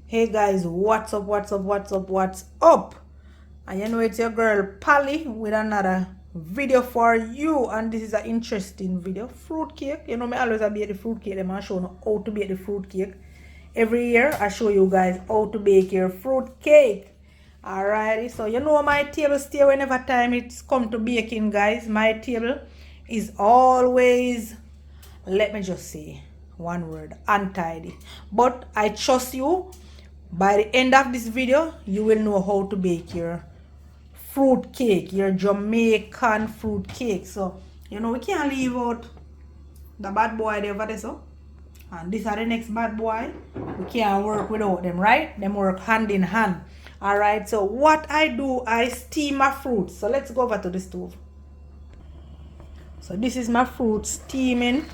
Hey guys, what's up, what's up? And you know it's your girl Pally with another video for you, and this is an interesting video. Fruit cake. You know me always I bake the fruit cake. I'm showing how to bake the fruit cake. Every year I show you guys how to bake your fruit cake. Alrighty, so you know my table stay whenever time it's come to baking, guys. My table is always, let me just say one word, untidy. But I trust you, by the end of this video you will know how to bake your fruit cake, your Jamaican fruit cake. So you know we can't leave out the bad boy there over there, so and these are the next bad boy. We can't work without them, right? Them work hand in hand. All right, so what I do, I steam my fruits. So let's go over to the stove. So this is my fruit steaming.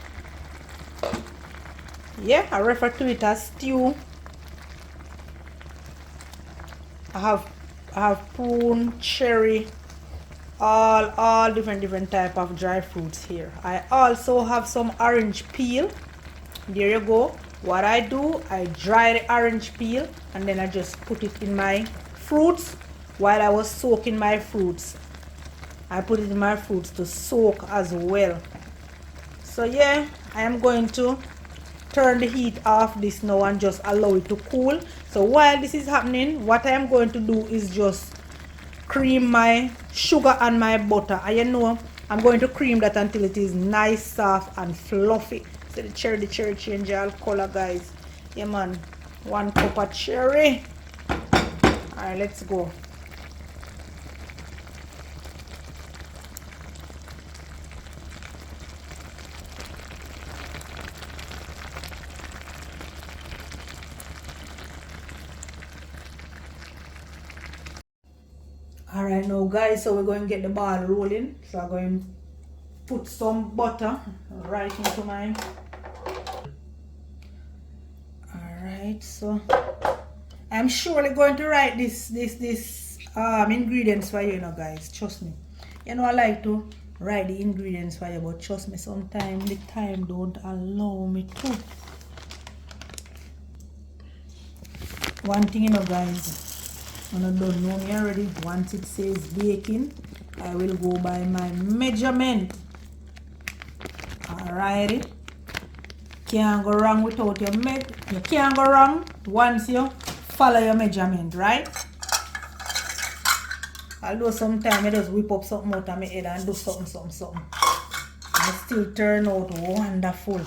Yeah, I refer to it as stew. I have prune, cherry, all different type of dry fruits here. I also have some orange peel. There you go. What I do, I dry the orange peel and then I just put it in my fruits while I was soaking my fruits. I put it in my fruits to soak as well. So yeah, I am going to turn the heat off this now and just allow it to cool. So while this is happening, what I am going to do is just cream my sugar and my butter. And you know I'm going to cream that until it is nice, soft and fluffy. So the cherry change all color, guys. Yeah man, 1 cup of cherry. Alright, let's go. Alright now guys, so we're going to get the ball rolling. So I'm going to put some butter right into mine. Alright, so I'm surely going to write this ingredients for you, guys. Trust me. You know I like to write the ingredients for you, but trust me, sometimes the time don't allow me to. One thing guys, when I don't know me already, once it says baking, I will go by my measurement. Alrighty. Can't go wrong without your you can't go wrong once you follow your measurement, right? Although sometimes I just whip up something out of my head and do something. And it still turn out wonderful.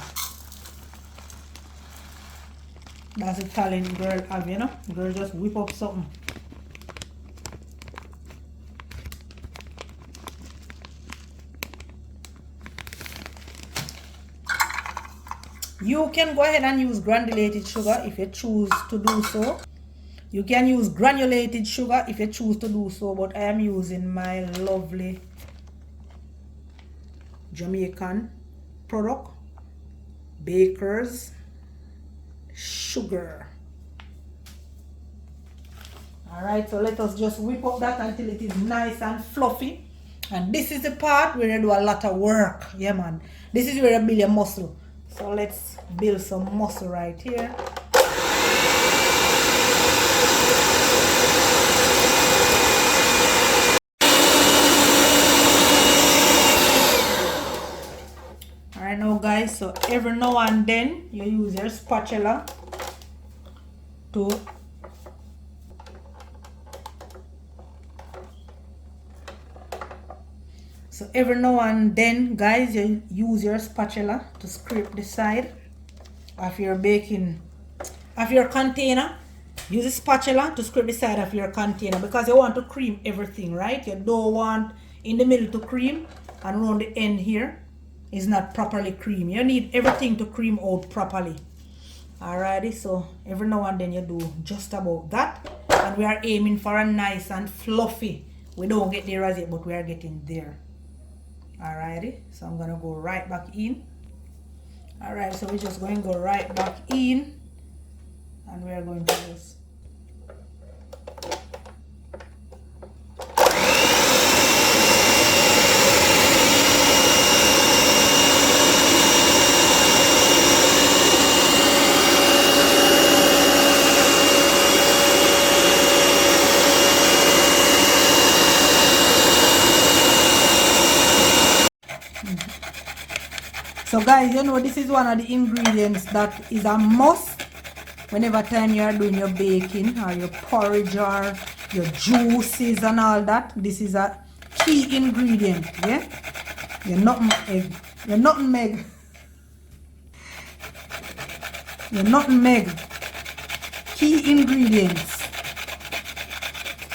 That's the talent girl have, you know? Girl just whip up something. You can go ahead and use granulated sugar if you choose to do so. You can use granulated sugar if you choose to do so, but I am using my lovely Jamaican product, Baker's Sugar. Alright, so let us just whip up that until it is nice and fluffy. And this is the part where you do a lot of work. Yeah man, this is where you build your muscle. So let's build some muscle right here. Alright now guys, so every now and then you use your spatula to every now and then guys, you use your spatula to scrape the side of your container. Use a spatula to scrape the side of your container because you want to cream everything, right? You don't want in the middle to cream and around the end here is not properly cream. You need everything to cream out properly. Alrighty, so every now and then you do just about that, and we are aiming for a nice and fluffy. We don't get there as yet, but we are getting there. Alrighty, so I'm gonna go right back in. Alright, so we're just going to go right back in, and we're going to just So guys, you know this is one of the ingredients that is a must whenever time you are doing your baking or your porridge or your juices and all that. This is a key ingredient, yeah? Your nutmeg. Your nutmeg. Your nutmeg. Key ingredients.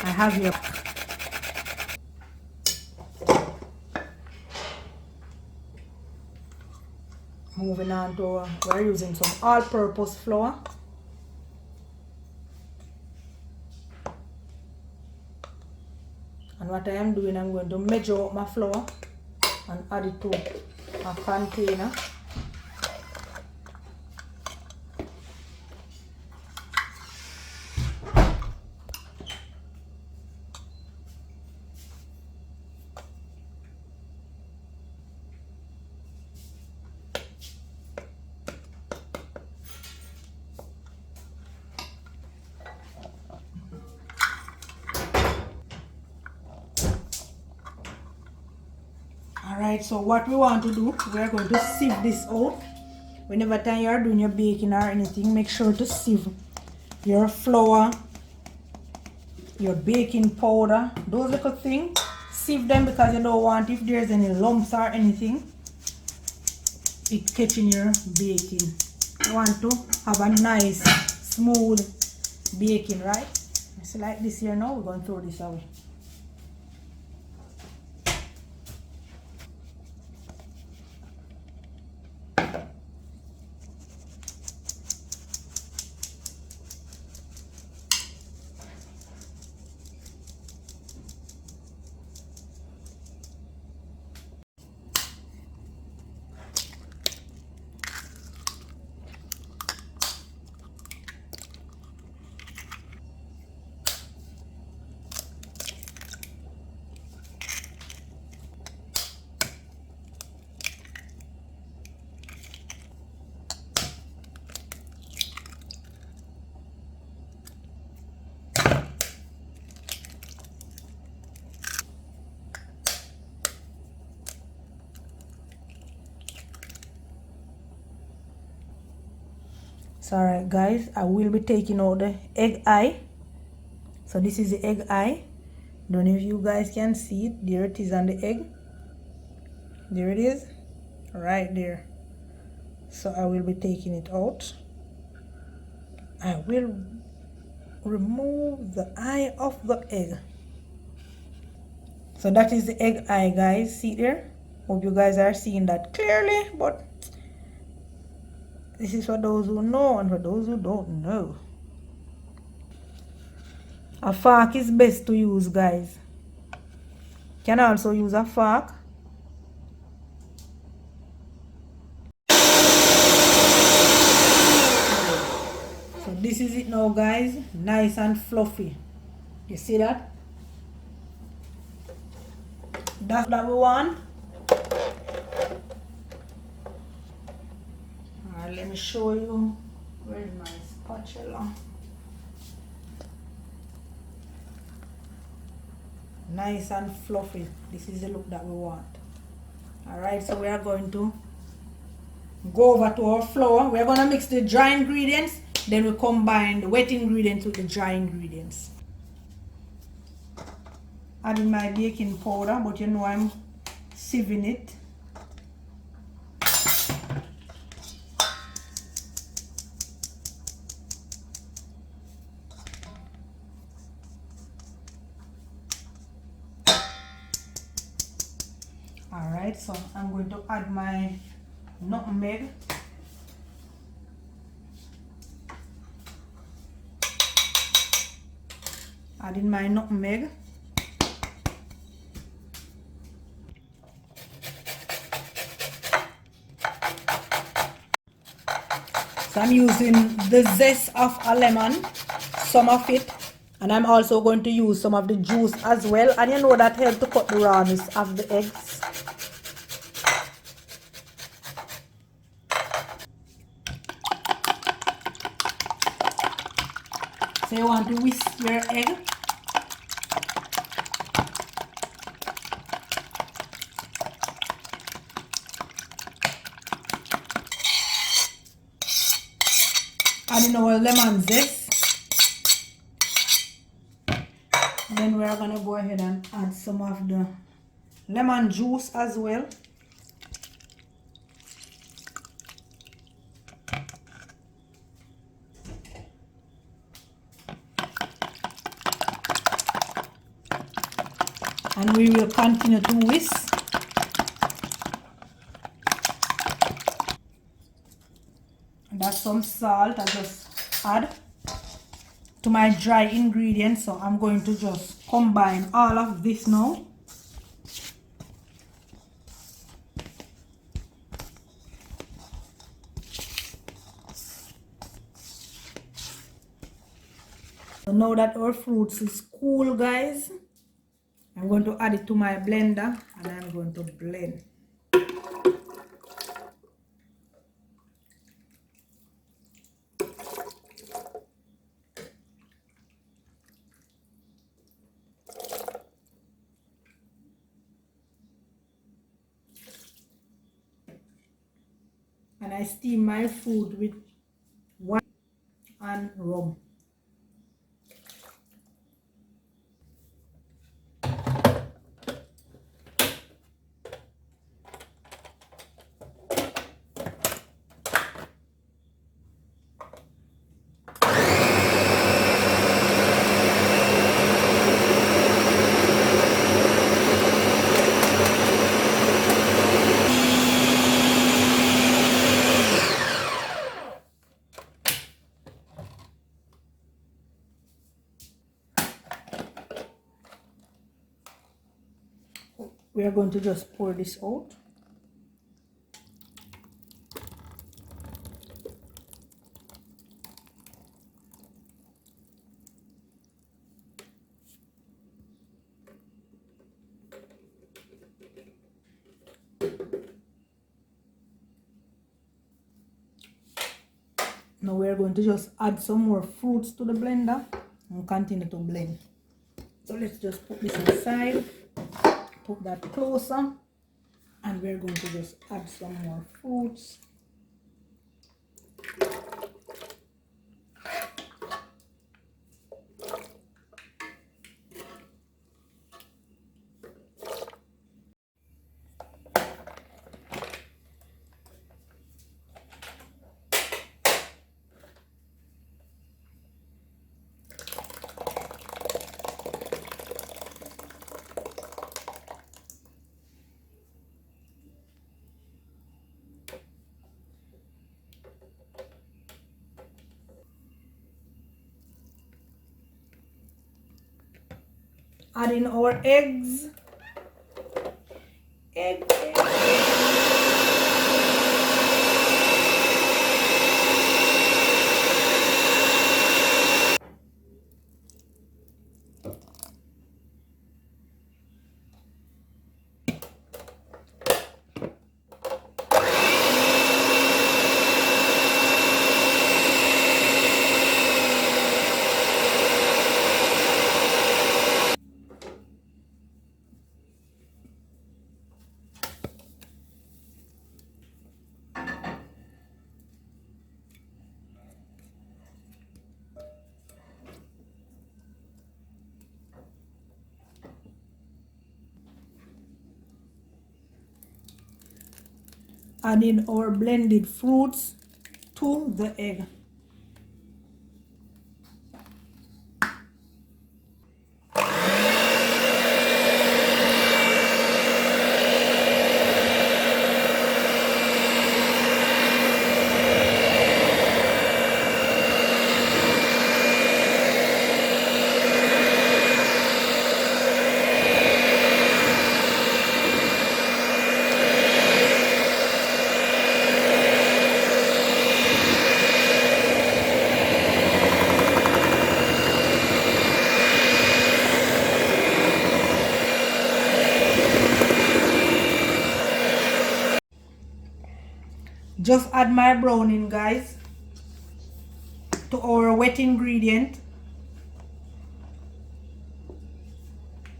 I have your moving on to we're using some all-purpose flour. And what I am doing, I'm going to measure up my flour and add it to a container. Alright, so what we want to do, we are going to sieve this out. Whenever time you are doing your baking or anything, make sure to sieve your flour, your baking powder, those little things. Sieve them because you don't want if there's any lumps or anything, it catching your baking. You want to have a nice, smooth baking, right? So like this here now, we're going to throw this away. So alright guys, I will be taking out the egg eye. So this is the egg eye. Don't know if you guys can see it. There it is on the egg. There it is. Right there. So I will be taking it out. I will remove the eye of the egg. So that is the egg eye, guys. See there? Hope you guys are seeing that clearly, but this is for those who know and for those who don't know. A fork is best to use, guys. Can also use a fork. So this is it now, guys. Nice and fluffy. You see that? That's what we want. Alright, let me show you. Where's my spatula? Nice and fluffy. This is the look that we want. Alright, so we are going to go over to our flour. We are going to mix the dry ingredients, then we combine the wet ingredients with the dry ingredients. Adding my baking powder, but you know I'm sieving it. Alright, so I'm going to add my nutmeg. Adding my nutmeg. So I'm using the zest of a lemon, some of it, and I'm also going to use some of the juice as well. And you know that helps to cut the rawness of the eggs. So you want to whisk your egg. adding our lemon zest. Then we're gonna go ahead and add some of the lemon juice as well. And we will continue to whisk. That's some salt I just add to my dry ingredients. So I'm going to just combine all of this now. So now that our fruits is cool, guys, I'm going to add it to my blender and I'm going to blend. And I steam my food with wine and rum. We are going to just pour this out. Now we are going to just add some more fruits to the blender and continue to blend. So let's just put this aside, put that closer, and we're going to just add some more fruits. Adding our eggs. Egg. Adding our blended fruits to the egg. Just add my browning, guys, to our wet ingredient,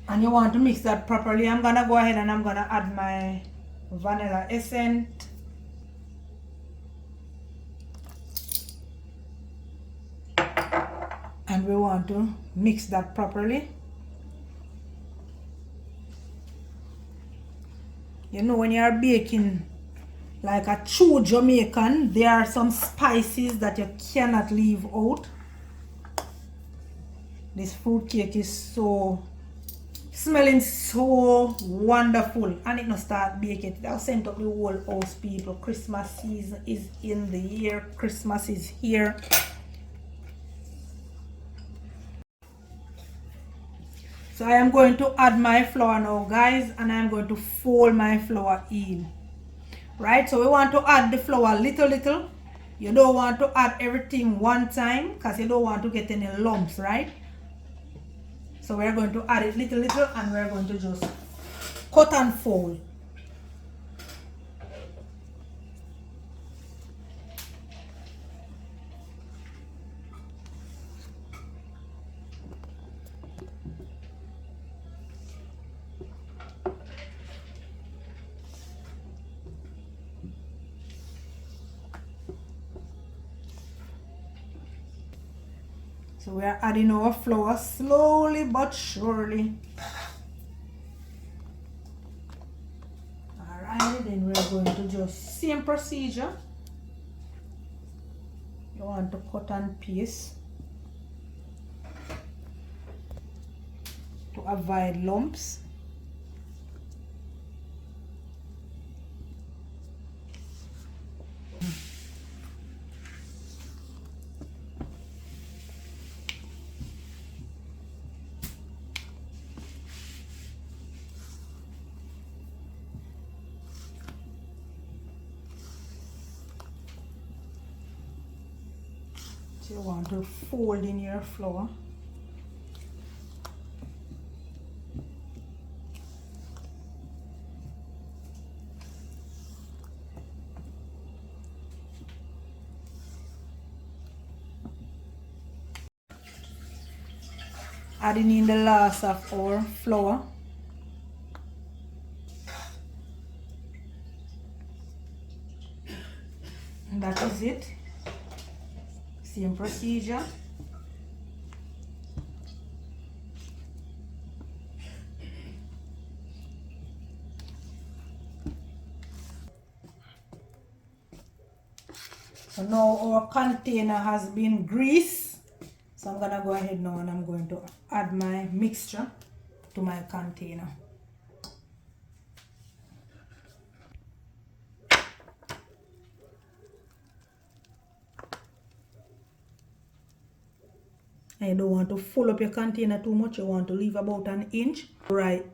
and you want to mix that properly. I'm gonna go ahead and I'm gonna add my vanilla essence. And we want to mix that properly. You know, when you are baking like a true Jamaican, there are some spices that you cannot leave out. This fruit cake is so smelling so wonderful, and it must start baking. I'll send up the whole house, people. Christmas season is in the year. Christmas is here. So I am going to add my flour now, guys, and I'm going to fold my flour in. Right, so we want to add the flour little. You don't want to add everything one time because you don't want to get any lumps, right? So we're going to add it little, and we're going to just cut and fold. So we are adding our flour slowly but surely. Alright, then we're going to just same procedure. You want to cut and paste to avoid lumps. So you want to fold in your flour. Adding in the last of our flour. And that is it. Same procedure. So now our container has been greased. So I'm gonna go ahead now and I'm going to add my mixture to my container. And you don't want to fill up your container too much. You want to leave about an inch. Right.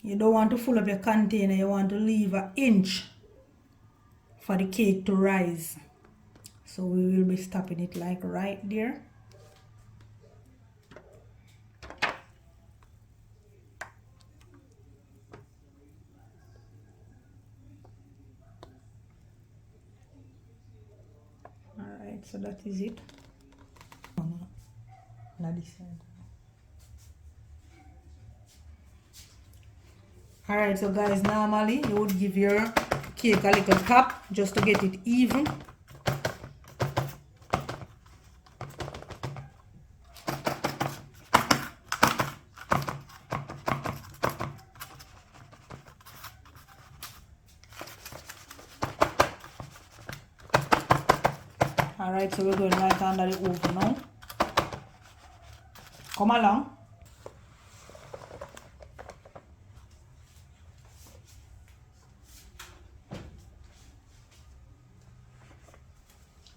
You don't want to fill up your container. You want to leave an inch for the cake to rise. So we will be stopping it like right there. Alright, so that is it. Not this side. Alright, so guys, normally you would give your cake a little tap just to get it even. Alright, so we're going right under the oven now. Come along.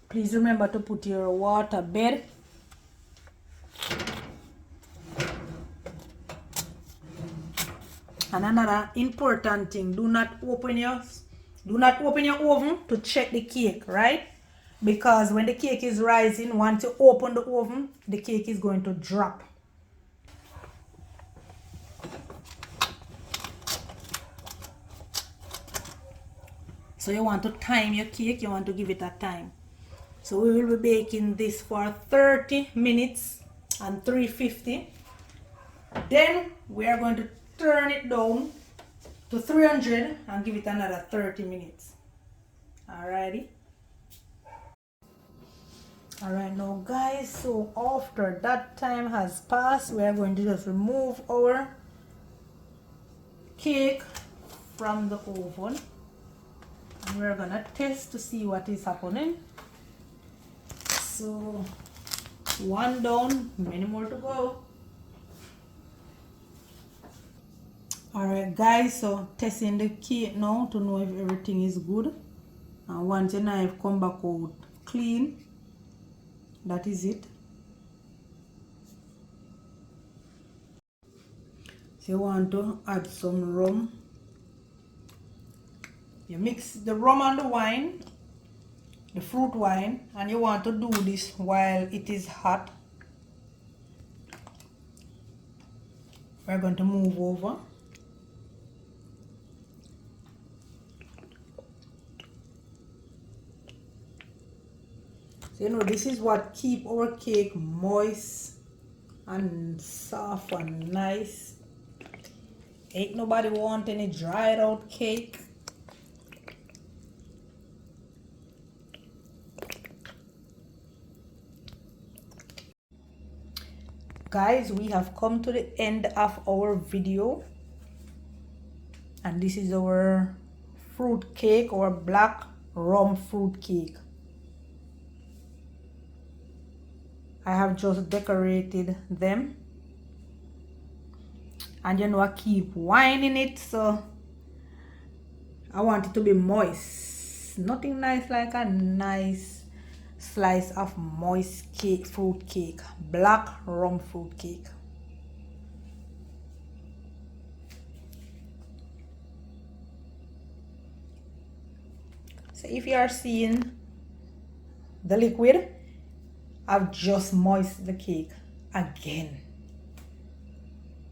Please remember to put your water bed. And another important thing, do not open your oven to check the cake, right? Because when the cake is rising, once you open the oven, the cake is going to drop. So you want to time your cake, you want to give it a time. So we will be baking this for 30 minutes and 350. Then we are going to turn it down to 300 and give it another 30 minutes. Alrighty. Alright now guys, so after that time has passed, we are going to just remove our cake from the oven and we're gonna test to see what is happening. So one down, many more to go. Alright guys, so testing the cake now to know if everything is good. And once your knife come back out clean, that is it. So you want to add some rum. You mix the rum and the wine, the fruit wine, and you want to do this while it is hot. We're going to move over. So you know, this is what keep our cake moist and soft and nice. Ain't nobody want any dried out cake. Guys, we have come to the end of our video. And this is our fruit cake, or black rum fruit cake. I have just decorated them. And you know, I keep wine in it, so I want it to be moist. Nothing nice like a nice slice of moist cake, fruit cake, black rum fruit cake. So if you are seeing the liquid, I've just moistened the cake again.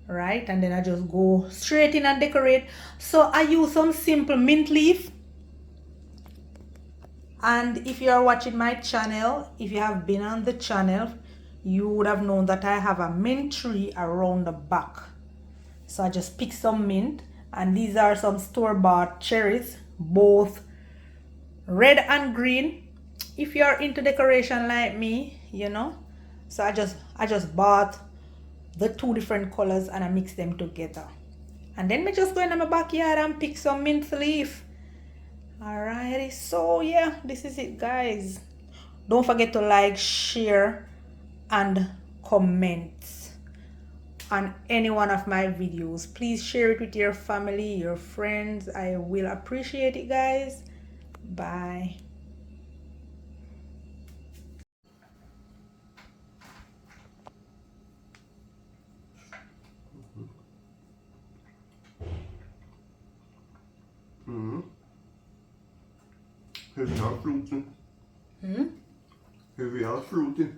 Right, and then I just go straight in and decorate. So I use some simple mint leaf. And if you are watching my channel, if you have been on the channel, you would have known that I have a mint tree around the back. So I just pick some mint, and these are some store-bought cherries, both red and green. If you are into decoration like me, you know, so I just bought the two different colors and I mix them together. And then I just go in my backyard and pick some mint leaf. Alrighty, so yeah, this is it guys. Don't forget to like, share and comment on any one of my videos. Please share it with your family, your friends. I will appreciate it guys. Bye. Heavy and fruity. Heavy and fruity.